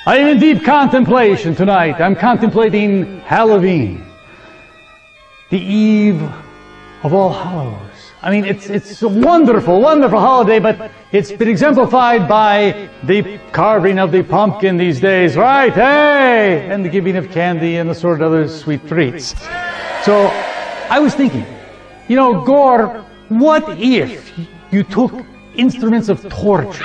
I am in deep contemplation tonight. I'm contemplating Halloween, the eve of All Hallows. I mean, it's a wonderful, wonderful holiday, but it's been exemplified by the carving of the pumpkin these days, right? Hey! And the giving of candy and the sort of other sweet treats. So, I was thinking, you know, Gore, what if you took instruments of torture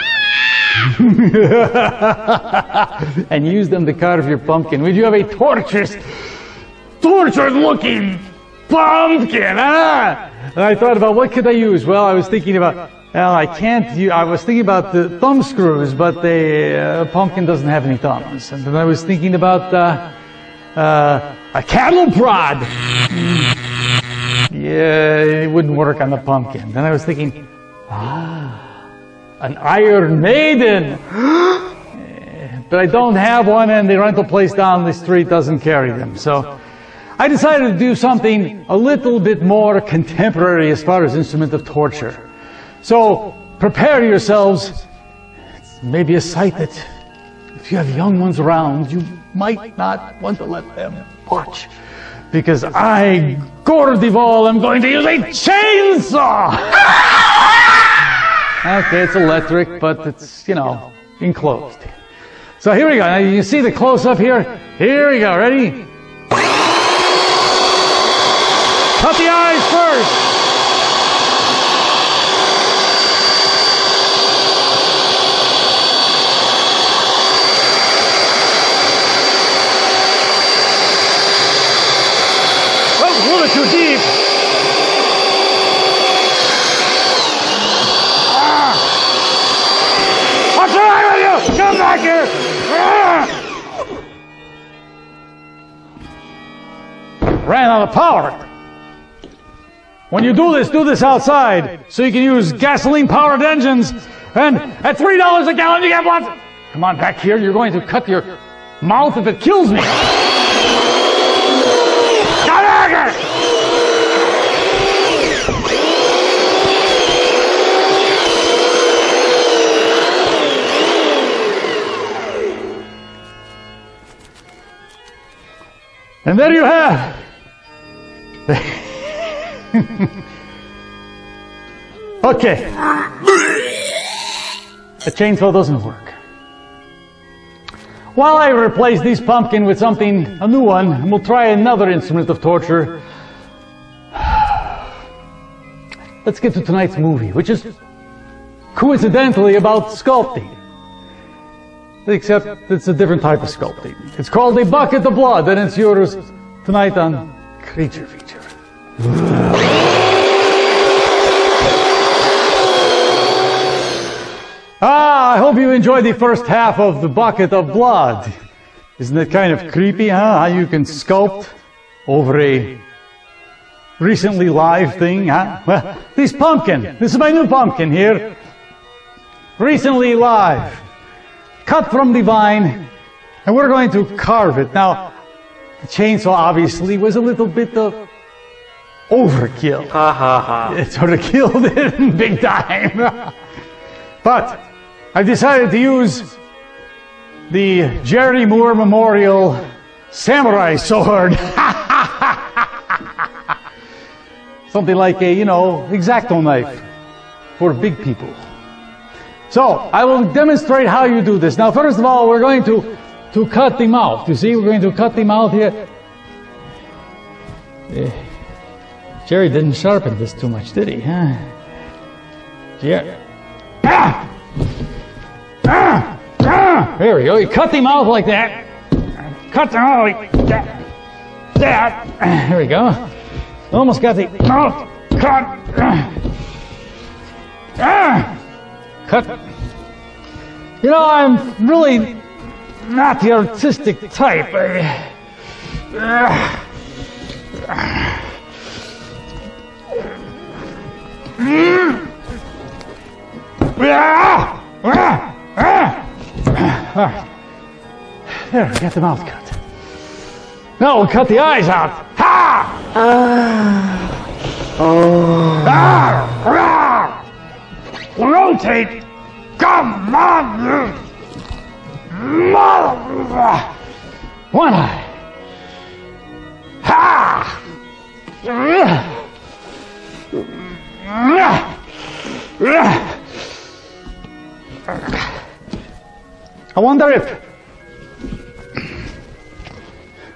and used them to carve your pumpkin? Would you have a tortured-looking pumpkin, huh? And I thought about what could I use? Well, I was thinking about, I was thinking about the thumb screws, but the pumpkin doesn't have any thumbs. And then I was thinking about a cattle prod. Yeah, it wouldn't work on the pumpkin. Then I was thinking, an Iron Maiden. But I don't have one, and the rental place down the street doesn't carry them. So I decided to do something a little bit more contemporary as far as instrument of torture. So prepare yourselves. It's maybe a sight that, if you have young ones around, you might not want to let them watch. Because I, Gore Duvall, am going to use a chainsaw! Okay, it's electric, but it's, you know, enclosed. So here we go. Now you see the close-up here? Here we go. Ready? Cut the eyes first. Oh, a little too deep. What's wrong with you? Come back here. Ran out of power. When you do this outside, so you can use gasoline-powered engines, and at $3 a gallon you get what? Come on back here, you're going to cut your mouth if it kills me. Come back here! And there you have okay. The chainsaw doesn't work. While I replace this pumpkin with something, a new one, and we'll try another instrument of torture. Let's get to tonight's movie, which is coincidentally about sculpting. Except it's a different type of sculpting. It's called A Bucket of Blood, and it's yours tonight on Creature Feature. I hope you enjoyed the first half of The Bucket of Blood. Isn't it kind of creepy, huh? How you can sculpt over a recently live thing, huh? Well, this pumpkin. This is my new pumpkin here. Recently live. Cut from the vine, and we're going to carve it. Now, the chainsaw obviously was a little bit of overkill. Ha ha ha. It sort of killed it big time. But I decided to use the Jerry Moore Memorial Samurai Sword. Something like a, you know, X-Acto knife for big people. So, I will demonstrate how you do this. Now, first of all, we're going to cut the mouth. You see, we're going to cut the mouth here. Jerry didn't sharpen this too much, did he? Huh? Yeah. There we go. You cut the mouth like that. Cut the mouth like that. There we go. Almost got the mouth cut. Cut. You know, I'm really not the artistic type. There, we got the mouth cut. Now we'll cut the eyes out. Ha! Rotate! Come on, you mother! One eye. Ha! I wonder if...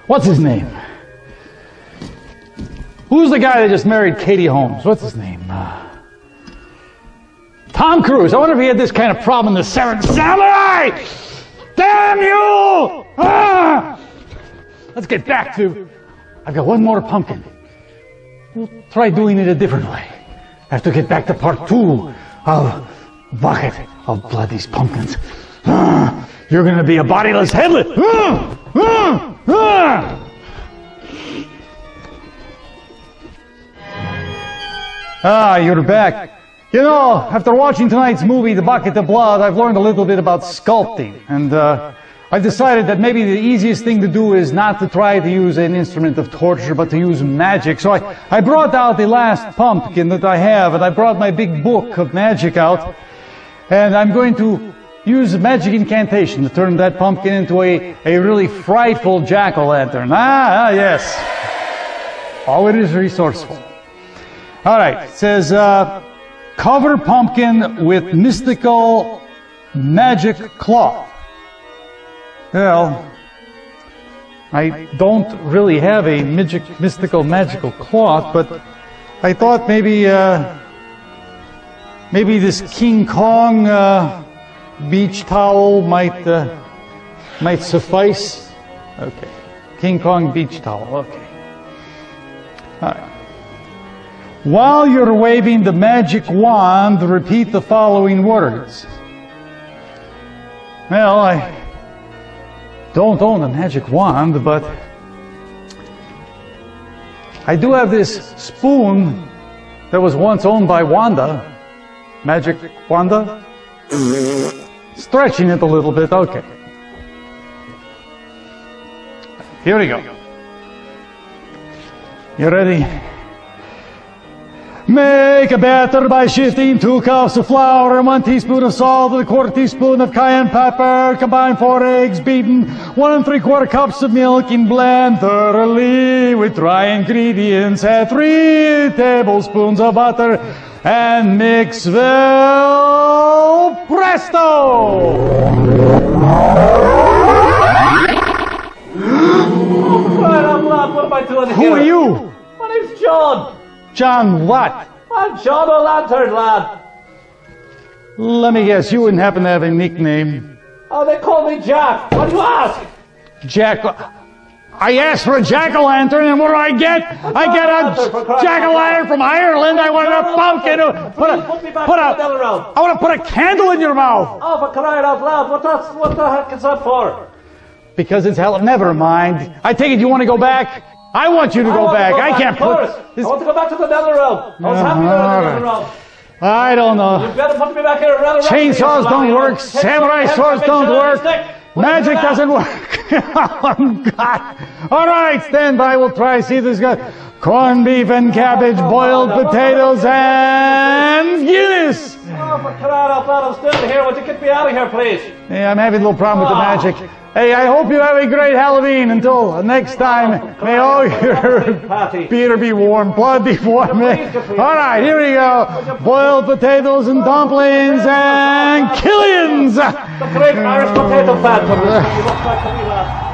What's his name? Who's the guy that just married Katie Holmes? What's his name? Tom Cruise. I wonder if he had this kind of problem in the Seven Samurai! Damn you! Ah! Let's get back to... I've got one more pumpkin. We'll try doing it a different way. I have to get back to part 2 of Bucket of Blood These Pumpkins. Ah! You're going to be a bodiless headless. Ah! Ah! Ah! Ah, you're back. You know, after watching tonight's movie, The Bucket of Blood, I've learned a little bit about sculpting. And I decided that maybe the easiest thing to do is not to try to use an instrument of torture, but to use magic. So I brought out the last pumpkin that I have, and I brought my big book of magic out. And I'm going to use a magic incantation to turn that pumpkin into a really frightful jack-o'-lantern. Ah, yes. Oh, it is resourceful. All right, it says, cover pumpkin with mystical magic cloth. Well, I don't really have a mystical magical cloth, but I thought maybe this King Kong beach towel might suffice. Okay, King Kong beach towel. Okay. All right. While you're waving the magic wand, repeat the following words. Well, I don't own a magic wand, but I do have this spoon that was once owned by Wanda. Magic Wanda? Stretching it a little bit, okay. Here we go. You ready? Make a batter by shifting 2 cups of flour and 1 teaspoon of salt with a 1/4 teaspoon of cayenne pepper. Combine 4 eggs beaten, 1 3/4 cups of milk and blend thoroughly with dry ingredients. Add 3 tablespoons of butter and mix well. Presto! What am I doing Who here? are you? My name's John. John what? I'm John O'Lantern, lad. Let me guess, you wouldn't happen to have a nickname. Oh, they call me Jack. What do you ask? Jack... I asked for a jack-o'-lantern, and what do I get? I get a jack-o'-lantern from Ireland. I want a pumpkin. I want to put a candle in your mouth. Oh, for crying out loud. What the heck is that for? Because it's hell. Never mind. I take it you want to go back? I want you to go back. I can't put... I want to go back to the nether realm. I was happy in the nether realm. I don't know. You better put me back here. Chainsaws don't work. Samurai swords don't work. Magic doesn't work. Oh, God. All right, stand by. We'll try. See if this guy. Corned beef and cabbage, boiled potatoes, and Guinness. Oh, for crying out loud. I'm still here. Would you get me out of here, please? Hey, I'm having a little problem with the magic. Hey, I hope you have a great Halloween. Until next time, may all your beer be warm, blood be warm. All right, here we go. Boiled potatoes and dumplings and killians. The great Irish potato fan. You look back to me, lad.